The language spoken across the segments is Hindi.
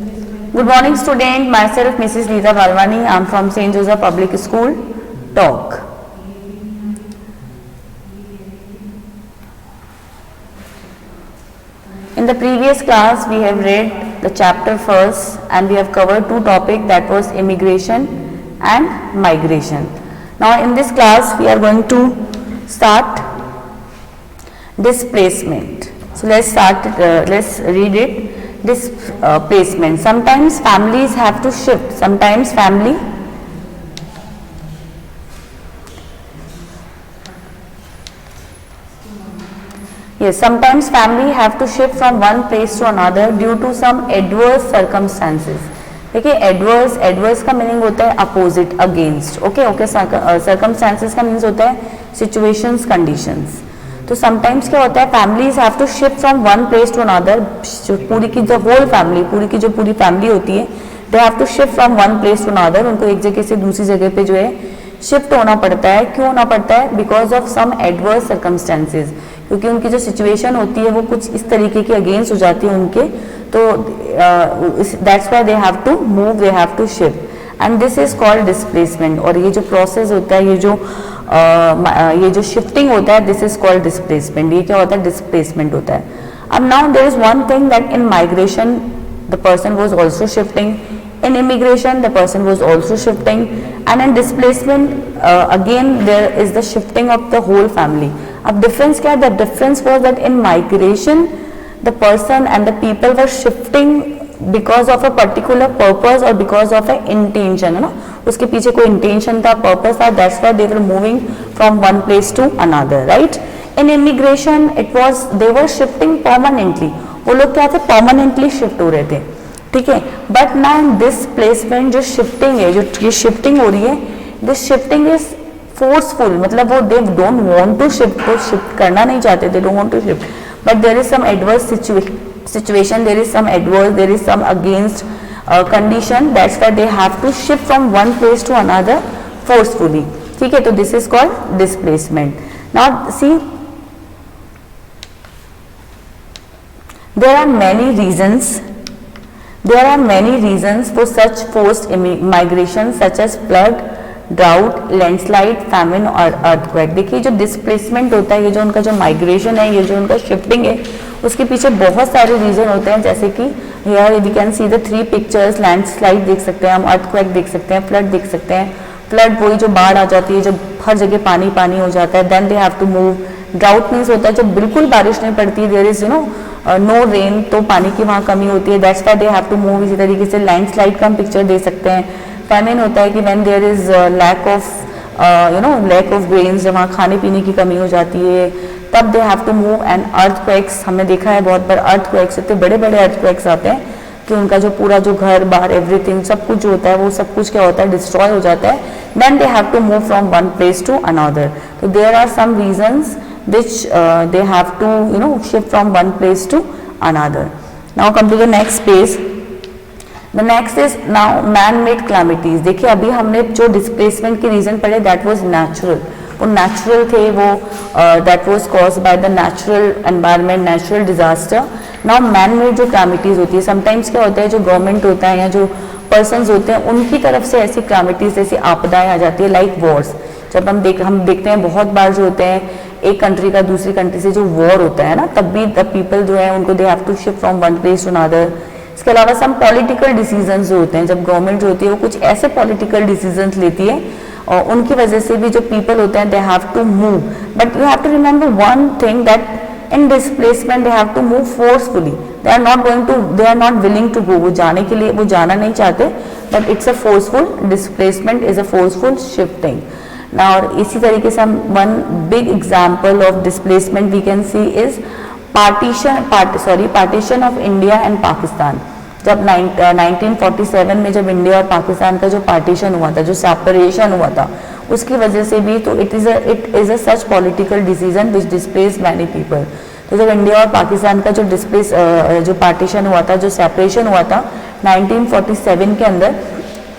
Good morning, student. Myself, Mrs. Lisa Balwani. I am from St. Joseph Public School. Talk. In the previous class, we have read the chapter first, and we have covered two topics, that was immigration and migration. Now, in this class, we are going to start displacement. So let's start. Let's read it. Displacement. Sometimes families have to shift. Sometimes family sometimes family have to shift from one place to another due to some adverse circumstances. देखिए एडवर्स का मीनिंग होता है अपोजिट, अगेंस्ट. ओके सर्कमस्टांसेस का मीनिंग होता है सिचुएशंस, कंडीशंस. तो समटाइम्स क्या होता है, families have to shift from one place to another. पूरी की जो होल फैमिली, पूरी फैमिली होती है, they have to shift from one place to another. उनको एक जगह से दूसरी जगह पे जो है शिफ्ट होना पड़ता है. क्यों होना पड़ता है? Because of some adverse circumstances. क्योंकि उनकी जो सिचुएशन होती है वो कुछ इस तरीके की अगेंस्ट हो जाती है उनके, तो that's why they have to move, they have to shift, and this is called displacement. और ये जो प्रोसेस होता है, ये जो शिफ्टिंग होता है, दिस इज कॉल्ड डिस्प्लेसमेंट. ये क्या होता है? डिस्प्लेसमेंट होता है. अब now there is one thing that in migration the person was also shifting, in immigration the person was also shifting, and in displacement again there is the shifting of the whole family. अब difference क्या है? The difference was that in migration the person and the people were shifting because of a particular purpose or because of an intention, है ना, उसके पीछे कोई intention था, purpose था, that's why they were moving from one place to another, right? In immigration it was they were shifting permanently. वो लोग क्या थे? permanently shift हो रहे थे, ठीक है. बट ना डिस्प्लेसमेंट जो शिफ्टिंग है, जो ये शिफ्टिंग हो रही है, दिस शिफ्टिंग इज फोर्सफुल. मतलब वो they don't want to shift, वो शिफ्ट करना नहीं चाहते, they don't want to shift, but there is some adverse situation, there is some adverse, there is some against condition, that's why they have to shift from one place to another forcefully. ठीक है, तो this is called displacement. Now see, there are many reasons for such forced migration such as flood, drought, landslide, famine और earthquake. देखिए जो डिस्प्लेसमेंट होता है, ये जो उनका जो माइग्रेशन है, ये जो उनका शिफ्टिंग है, उसके पीछे बहुत सारे रीजन होते हैं. जैसे कि here we can see the 3 pictures. Landslide देख सकते हैं हम, अर्थक्वेक देख सकते हैं, फ्लड देख सकते हैं. फ्लड वही जो बाढ़ आ जाती है, जब हर जगह पानी पानी हो जाता है, then they have to move. Drought means होता है जब बिल्कुल बारिश नहीं पड़ती, देयर इज नो रेन, तो पानी की वहाँ कमी होती है, that's why they have to move. इसी तरीके से लैंडस्लाइड का हम पिक्चर दे सकते हैं. फैमिन होता है कि when there is lack of grains, जब वहाँ खाने पीने की कमी हो जाती है, तब they have to move. And earthquakes हमने देखा है बहुत बार, अर्थक्वेक्स इतने बड़े बड़े अर्थक्वेक्स आते हैं कि उनका जो पूरा जो घर बार एवरीथिंग सब कुछ जो होता है, वो सब कुछ क्या होता है? डिस्ट्रॉय हो जाता है. Then they have to move from one place to another. तो there are some reasons which they have to shift from one place to another. Now come to the next page. The next is now man-made calamities. देखिए अभी हमने जो displacement के reason पढ़े, that was natural. वो natural थे, वो that was caused by the natural environment, natural disaster. Now man-made जो calamities होती है, sometimes क्या होता है, जो government होता है या जो persons होते हैं, उनकी तरफ से ऐसी calamities, ऐसी आपदाएं आ जाती है, like wars. जब हम देखते हैं बहुत बार जो होते हैं, एक कंट्री का दूसरी कंट्री से जो वॉर होता है ना, तब भी द पीपल जो है उनको they have to shift from one place to another. इसके अलावा सम पॉलिटिकल डिसीजंस जो होते हैं, जब गवर्नमेंट जो होती है वो कुछ ऐसे पॉलिटिकल डिसीजंस लेती है और उनकी वजह से भी जो पीपल होते हैं, they have to move. But you have to remember one thing, that in displacement they have to move forcefully. They are not willing to go. वो जाने के लिए वो जाना नहीं चाहते, but it's a forceful displacement, is a forceful shifting. Now इसी तरीके से हम one big example of displacement we can see is partition of India and Pakistan. जब 1947 में जब इंडिया और पाकिस्तान का जो पार्टीशन हुआ था, जो सेपरेशन हुआ था, उसकी वजह से भी तो it is a such political decision which displace many people. तो जब इंडिया और पाकिस्तान का जो पार्टीशन हुआ था, जो सेपरेशन हुआ था 1947 के अंदर,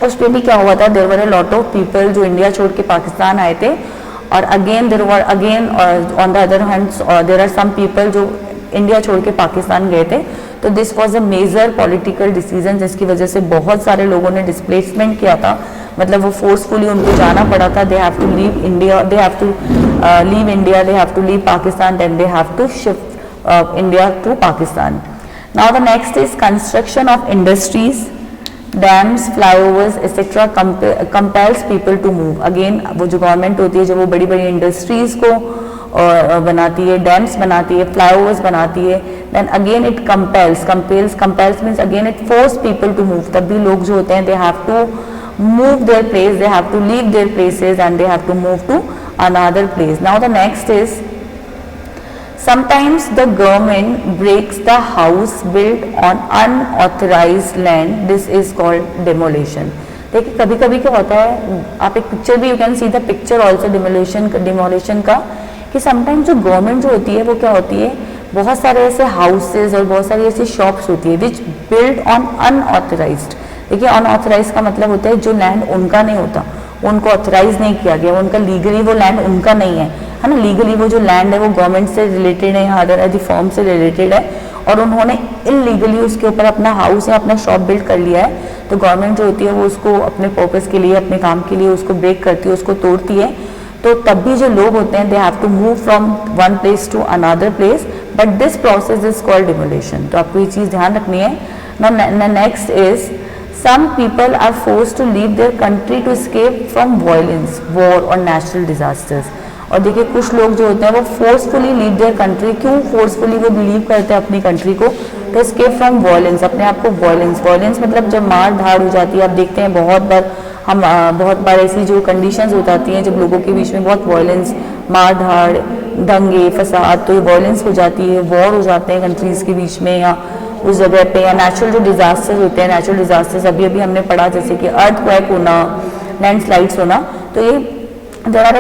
उस पर भी क्या हुआ था, there were a lot of people जो इंडिया छोड़ के पाकिस्तान आए थे, और again on the other hand there are some people जो इंडिया छोड़ के पाकिस्तान गए थे. तो this was a major political decision जिसकी वजह से बहुत सारे लोगों ने डिस्प्लेसमेंट किया था, मतलब वो फोर्सफुली उनको जाना पड़ा था। They have to leave India, they have to leave India, they have to leave Pakistan, then they have to shift India to Pakistan. Now the next is construction of industries, dams, flyovers etcetera compels people to move. Again वो जो गवर्नमेंट होती है जो वो बड़ी बड़ी इंडस्ट्रीज को बनाती है, डैम्स बनाती है, फ्लाईओवर्स बनाती है, then again it compels means again it forces people to move. तब भी लोग जो होते हैं they have to move their place, they have to leave their places and they have to move to another place. Now the next is sometimes the government breaks the house built on unauthorized land, this is called demolition। देखिए कभी कभी क्या होता है, आप एक पिक्चर भी, you can see the picture also demolition का, कि समटाइम्स जो गवर्नमेंट जो होती है वो क्या होती है, बहुत सारे ऐसे हाउसेज और बहुत सारी ऐसी शॉप्स होती है विच बिल्ड ऑन अनऑथराइज्ड। देखिए अनऑथराइज का मतलब होता है जो लैंड उनका नहीं होता, उनको ऑथराइज नहीं किया गया, उनका लीगली वो लैंड उनका नहीं है ना, लीगली वो जो लैंड है वो गवर्नमेंट से रिलेटेड है, अदर एज फॉर्म से रिलेटेड है, और उन्होंने इलीगली उसके ऊपर अपना हाउस या अपना शॉप बिल्ड कर लिया है, तो गवर्नमेंट जो होती है वो उसको अपने पर्पस के लिए, अपने काम के लिए उसको ब्रेक करती है, उसको तोड़ती है। तो तब भी जो लोग होते हैं they have to move from one place to another place, but this process is called demolition. तो आपको ये चीज़ ध्यान रखनी है। Next is some people are forced to leave their country to escape from violence, war और natural disasters। और देखिए कुछ लोग जो होते हैं वो फोर्सफुली लीव देयर कंट्री, क्यों फोर्सफुली वो लीव करते हैं अपनी कंट्री को, तो एस्केप फ्रॉम वायलेंस, अपने आप को वायलेंस मतलब जब मार धाड़ हो जाती है, आप देखते हैं बहुत बार ऐसी जो कंडीशंस हो जाती हैं जब लोगों के बीच में बहुत वायलेंस, मार धाड़, दंगे फसाद, तो ये वायलेंस हो जाती है, वॉर हो जाते हैं कंट्रीज के बीच में या उस जगह पे, या नेचुरल जो डिजास्टर्स होते हैं, नेचुरल डिजास्टर्स अभी हमने पढ़ा जैसे कि अर्थक्वेक होना, लैंडस्लाइड्स होना, तो ये there are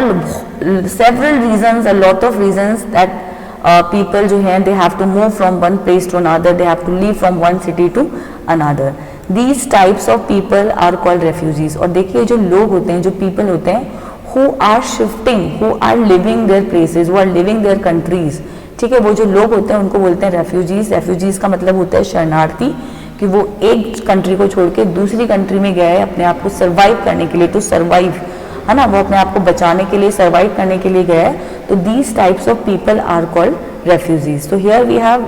several reasons, a lot of reasons that people जो हैं they have to move from one place to another, they have to leave from one city to another. These types of people are called refugees. और देखिए जो लोग होते हैं, जो पीपल होते हैं who are shifting, who are living their places, who are living their countries, ठीक है, वो जो लोग होते हैं उनको बोलते हैं रेफ्यूजीज। रेफ्यूजीज का मतलब होता है शरणार्थी, कि वो एक कंट्री को छोड़ के दूसरी कंट्री में गया है अपने आप को सर्वाइव करने के लिए, टू सर्वाइव, है ना, वो अपने आप को बचाने के लिए, सर्वाइव करने के लिए गया है। तो these types of people are called refugees. तो here we have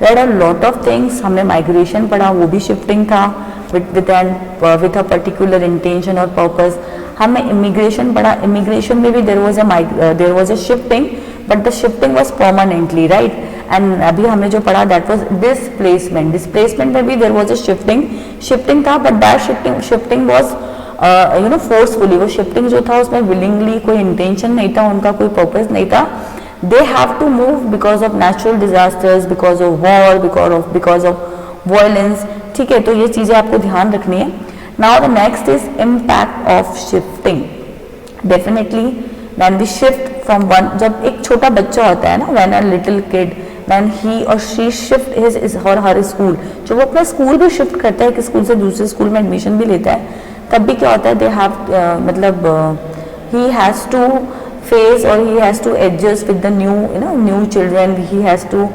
read a lot of things. हमने माइग्रेशन पढ़ा, वो भी शिफ्टिंग था विद अ पर्टिकुलर इंटेंशन और पर्पस। हमने इमिग्रेशन पढ़ा, इमिग्रेशन में भी there was a shifting, but the shifting was permanently, right. And अभी हमने जो पढ़ा दैट वॉज डिस्प्लेसमेंट। डिस्प्लेसमेंट में भी देयर वॉज अ शिफ्टिंग था, but that shifting was forcefully. वो शिफ्टिंग जो था उसमें विलिंगली, कोई इंटेंशन नहीं था, उनका कोई पर्पस नहीं था। They have to move because of natural disasters, because of war, because of violence, ठीक है। तो ये चीजें आपको ध्यान रखनी है। Now the next is impact of shifting. Definitely when we shift from one, जब एक छोटा बच्चा होता है ना, when a little kid, when he और शी शिफ्ट हिज और हर स्कूल, जो वो अपना स्कूल भी शिफ्ट करता है, एक स्कूल से दूसरे स्कूल में एडमिशन भी लेता है, तब भी क्या होता है, they have he has to face और he has to adjust with the new children, he has to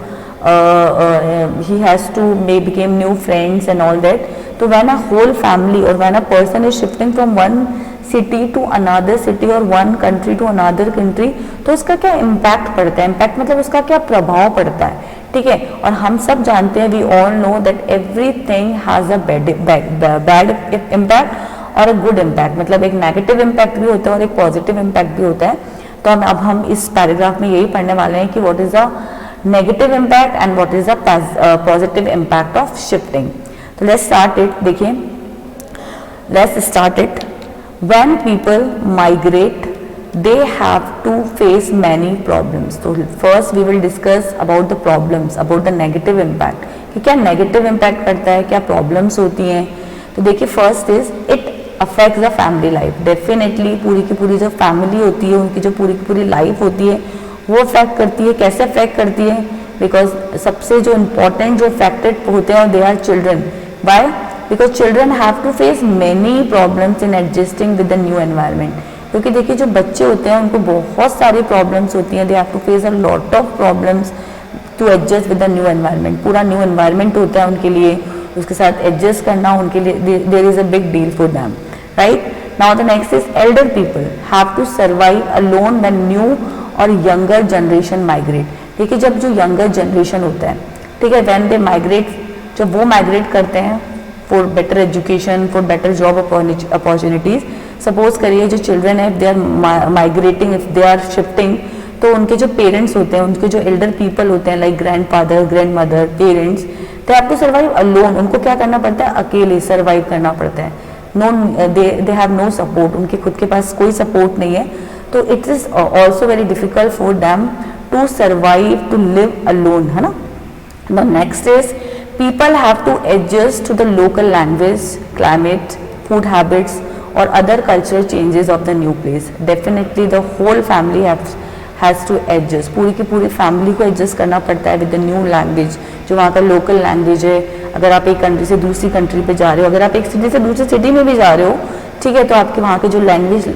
became new friends and all that। तो when a whole family or when a person is shifting from one city to another city or one country to another country, तो उसका क्या इम्पैक्ट पड़ता है, इम्पैक्ट मतलब उसका क्या प्रभाव पड़ता है, ठीक है। और हम सब जानते हैं, we all know that everything has a bad impact और अ गुड इम्पैक्ट, मतलब एक नेगेटिव इम्पैक्ट भी होता है और एक पॉजिटिव इम्पैक्ट भी होता है। तो अब हम इस पैराग्राफ में यही पढ़ने वाले हैं कि what is a negative impact and what is a positive impact of shifting. तो लेट्स स्टार्ट इट। देखिए, let's start it. When people migrate, they have to face many problems. So first we will discuss about the problems, about the negative impact, कि क्या नेगेटिव इम्पैक्ट करता है, क्या प्रॉब्लम्स होती हैं। तो देखिए, first is it affects the family life. Definitely पूरी की पूरी जो फैमिली होती है, उनकी जो पूरी की पूरी लाइफ होती है वो अफेक्ट करती है। कैसे अफेक्ट करती है? बिकॉज सबसे जो इम्पोर्टेंट जो अफेक्टेड होते हैं they are children. Why? Because children have to face many problems in adjusting with the new environment. क्योंकि देखिए, जो बच्चे होते हैं उनको बहुत सारी प्रॉब्लम्स होती हैं, they have to face a lot of problems to adjust with the new environment, पूरा न्यू एनवायरनमेंट होता है उनके लिए, उसके साथ एडजस्ट करना उनके लिए there is a big deal for them, right. Now the next is elder people have to survive alone when new और यंगर जनरेशन माइग्रेट। देखिए जब जो यंगर जनरेशन होता है, ठीक है, व्हेन दे माइग्रेट, जब वो माइग्रेट करते हैं for better education, for better job opportunities, suppose करिए जो चिल्ड्रन है, if they are migrating, if they are shifting, तो उनके जो पेरेंट्स होते हैं, उनके जो एल्डर पीपल होते हैं like grandfather, grandmother, parents, they have to survive alone, उनको क्या करना पड़ता है, अकेले सर्वाइव करना पड़ता है। No, they have no support, उनके खुद के पास कोई सपोर्ट नहीं है, तो it is also very difficult for them to survive, to live alone, है ना। The next is people have to adjust to the local language, climate, food habits or other cultural changes of the new place. Definitely the whole family has to adjust, पूरी की पूरी फैमिली को एडजस्ट करना पड़ता है विद द न्यू लैंग्वेज, जो वहाँ का लोकल लैंग्वेज है। अगर आप एक कंट्री से दूसरी कंट्री पे जा रहे हो, अगर आप एक सिटी से दूसरी सिटी में भी जा रहे हो, ठीक है, तो आपके वहाँ के जो लैंग्वेज,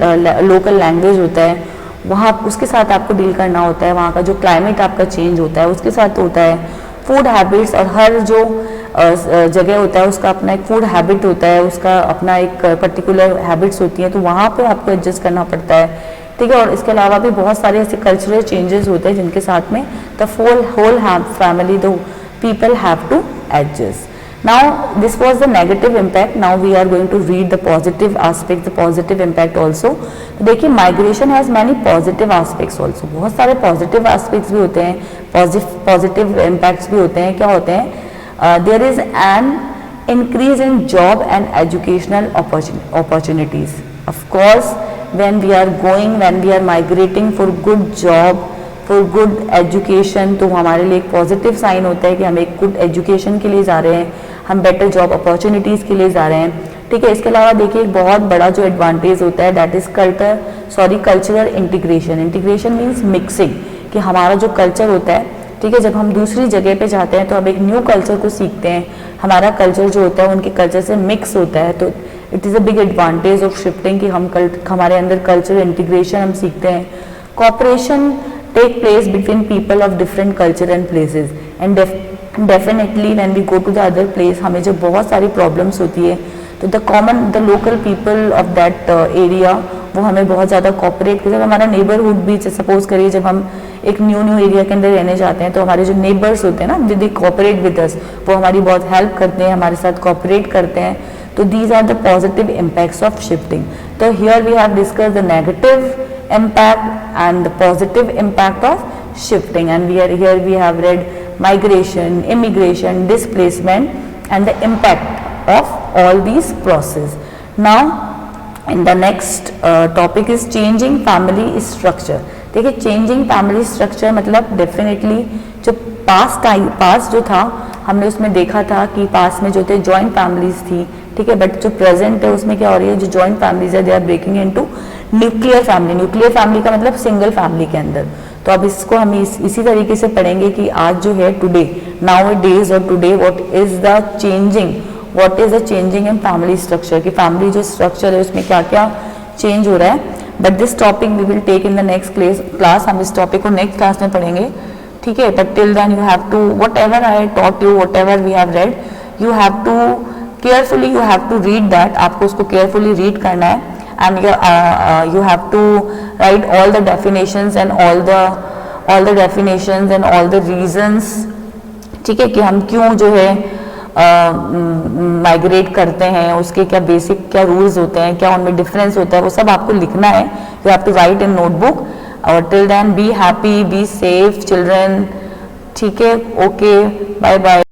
लोकल लैंग्वेज होता है, वहाँ उसके साथ आपको डील करना होता है। वहाँ का जो क्लाइमेट आपका चेंज होता है उसके साथ होता है। फूड हैबिट्स, और हर जो जगह होता है उसका अपना एक फूड हैबिट होता है, उसका अपना एक पर्टिकुलर हैबिट्स होती हैं, तो वहाँ पे आपको एडजस्ट करना पड़ता है, ठीक है। और इसके अलावा भी बहुत सारे ऐसे कल्चरल चेंजेस होते हैं जिनके साथ में the whole family, the people have to adjust. Now this was the negative impact, now we are going to read the positive aspect, the positive impact also. तो देखिए migration has many positive aspects also, बहुत सारे पॉजिटिव एस्पेक्ट्स भी होते हैं, पॉजिटिव इम्पैक्ट्स भी होते हैं। क्या होते हैं? There is an increase in job and educational opportunities. Of course when we are migrating for good job, for good education, तो हमारे लिए एक पॉजिटिव साइन होता है कि हम एक गुड एजुकेशन के लिए जा रहे हैं, हम बेटर जॉब अपॉर्चुनिटीज़ के लिए जा रहे हैं, ठीक है। इसके अलावा देखिए एक बहुत बड़ा जो एडवांटेज होता है that is cultural integration. Integration means mixing, कि हमारा जो कल्चर होता है, ठीक है, जब हम दूसरी जगह पे जाते हैं तो हम एक न्यू कल्चर को सीखते हैं, हमारा कल्चर जो होता है उनके कल्चर से मिक्स होता है, तो it is a big advantage of shifting कि हमारे अंदर कल्चरल इंटीग्रेशन हम सीखते हैं। Cooperation take place between people of different culture and places, and definitely when we go to the other place, हमें जब बहुत सारी प्रॉब्लम्स होती है तो the local people of that area वो हमें बहुत ज़्यादा कॉपरेट करते हैं। हमारा नेबरहुड भी, सपोज करिए जब हम एक न्यू एरिया के अंदर रहने जाते हैं तो हमारे जो नेबर्स होते हैं ना, दे कोऑपरेट विद अस, वो हमारी बहुत हेल्प करते हैं, हमारे साथ कोऑपरेट करते हैं। तो these are the positive impacts of shifting. तो here we have discuss the negative impact and the positive impact of shifting, and here we have read migration, immigration, displacement and the impact of all these process. Now in the next topic is changing family structure. देखिए चेंजिंग फैमिली स्ट्रक्चर मतलब डेफिनेटली जो पास्ट जो था हमने उसमें देखा था कि पास्ट में जो थे जॉइंट फैमिलीज थी, ठीक है, बट जो प्रेजेंट है उसमें क्या हो रही है, जो जॉइंट फैमिलीज है they are breaking into nuclear family. Nuclear family का मतलब सिंगल फैमिली के अंदर। तो अब इसको हम इसी तरीके से पढ़ेंगे कि आज जो है टुडे, नाउ डेज और today what is the changing in family structure, कि फैमिली जो स्ट्रक्चर है उसमें क्या क्या चेंज हो रहा है। But this topic we will take in the next class, हम इस टॉपिक को नेक्स्ट क्लास में पढ़ेंगे, ठीक है। But till then you have to, whatever I taught you, whatever we have read, you have to carefully, you have to read that, आपको उसको केयरफुली रीड करना है, and you have to write all the definitions and all the definitions and all the reasons, ठीक है, कि हम क्यों जो है माइग्रेट करते हैं, उसके क्या बेसिक क्या रूल्स होते हैं, क्या उनमें डिफरेंस होता है, वो सब आपको लिखना है। You have to write in notebook. और till then be happy, be safe children, ठीक है, ओके, बाय बाय।